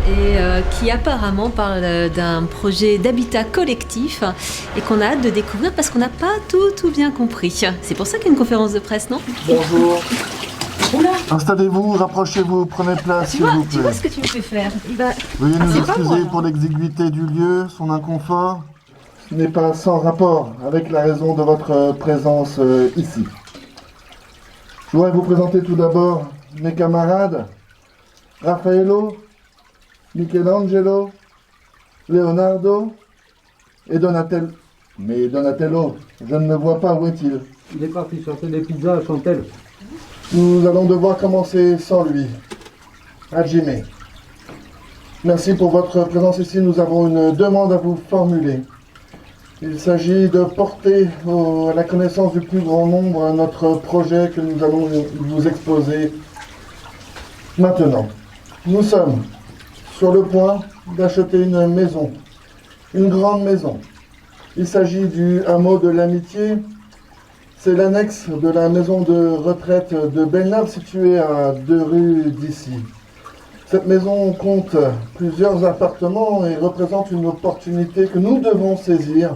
et qui apparemment parle d'un projet d'habitat collectif et qu'on a hâte de découvrir parce qu'on n'a pas tout bien compris. C'est pour ça qu'il y a une conférence de presse, non? Bonjour. Oula. Installez-vous, rapprochez-vous, prenez place, s'il vous plaît. Tu vois ce que tu me fais faire? Veuillez nous c'est pas excuser moi. pour l'exiguïté du lieu, son inconfort. Ce n'est pas sans rapport avec la raison de votre présence ici. Je voudrais vous présenter tout d'abord mes camarades, Raffaello, Michelangelo, Leonardo et Donatello. Mais Donatello, je ne le vois pas, où est-il? Il est parti chercher des pizzas à Chantel. Nous allons devoir commencer sans lui. Hajime. Merci pour votre présence ici. Nous avons une demande à vous formuler. Il s'agit de porter à la connaissance du plus grand nombre notre projet que nous allons vous exposer maintenant. Nous sommes sur le point d'acheter une maison, une grande maison. Il s'agit du hameau de l'Amitié. C'est l'annexe de la maison de retraite de Bellenave située à 2 rues d'ici. Cette maison compte plusieurs appartements et représente une opportunité que nous devons saisir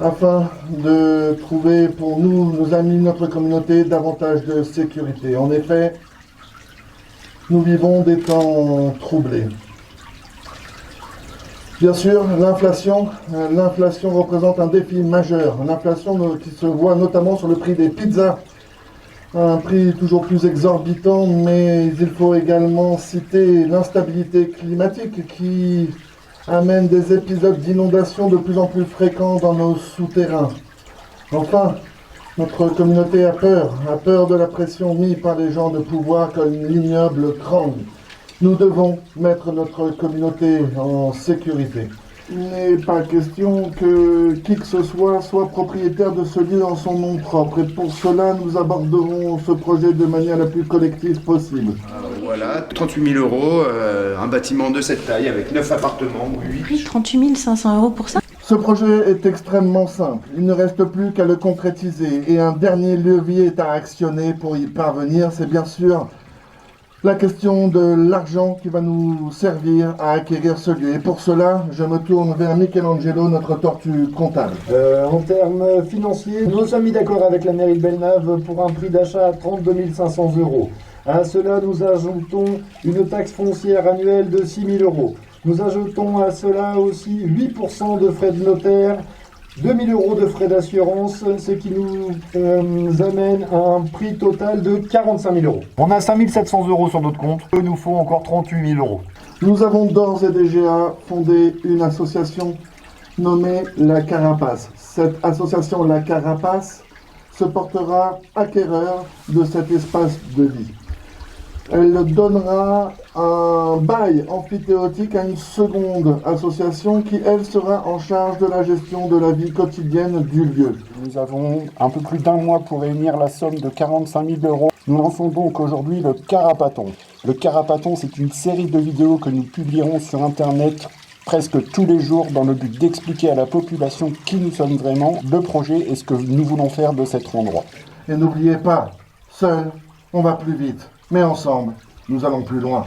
afin de trouver pour nous, nos amis, notre communauté, davantage de sécurité. En effet, nous vivons des temps troublés. Bien sûr, l'inflation représente un défi majeur. L'inflation qui se voit notamment sur le prix des pizzas. Un prix toujours plus exorbitant, mais il faut également citer l'instabilité climatique qui amène des épisodes d'inondation de plus en plus fréquents dans nos souterrains. Enfin, notre communauté a peur de la pression mise par les gens de pouvoir comme l'ignoble Krang. Nous devons mettre notre communauté en sécurité. Il n'est pas question que qui que ce soit propriétaire de ce lieu en son nom propre. Et pour cela, nous aborderons ce projet de manière la plus collective possible. Voilà, 38 000 €, un bâtiment de cette taille avec 9 appartements, 8. 38 500 € pour ça? Ce projet est extrêmement simple. Il ne reste plus qu'à le concrétiser. Et un dernier levier est à actionner pour y parvenir. C'est bien sûr la question de l'argent qui va nous servir à acquérir ce lieu. Et pour cela, je me tourne vers Michelangelo, notre tortue comptable. En termes financiers, nous sommes mis d'accord avec la mairie de Bellenave pour un prix d'achat à 32 500 €. À cela, nous ajoutons une taxe foncière annuelle de 6 000 €. Nous ajoutons à cela aussi 8% de frais de notaire, 2 000 € de frais d'assurance, ce qui nous amène à un prix total de 45 000 €. On a 5 700 € sur notre compte, il nous faut encore 38 000 €. Nous avons d'ores et déjà fondé une association nommée La Carapace. Cette association La Carapace se portera acquéreur de cet espace de vie. Elle donnera un bail amphithéotique à une seconde association qui, elle, sera en charge de la gestion de la vie quotidienne du lieu. Nous avons un peu plus d'un mois pour réunir la somme de 45 000 €. Nous lançons donc aujourd'hui le Carapaton. Le Carapaton, c'est une série de vidéos que nous publierons sur Internet presque tous les jours dans le but d'expliquer à la population qui nous sommes vraiment, le projet et ce que nous voulons faire de cet endroit. Et n'oubliez pas, seul, on va plus vite. Mais ensemble, nous allons plus loin.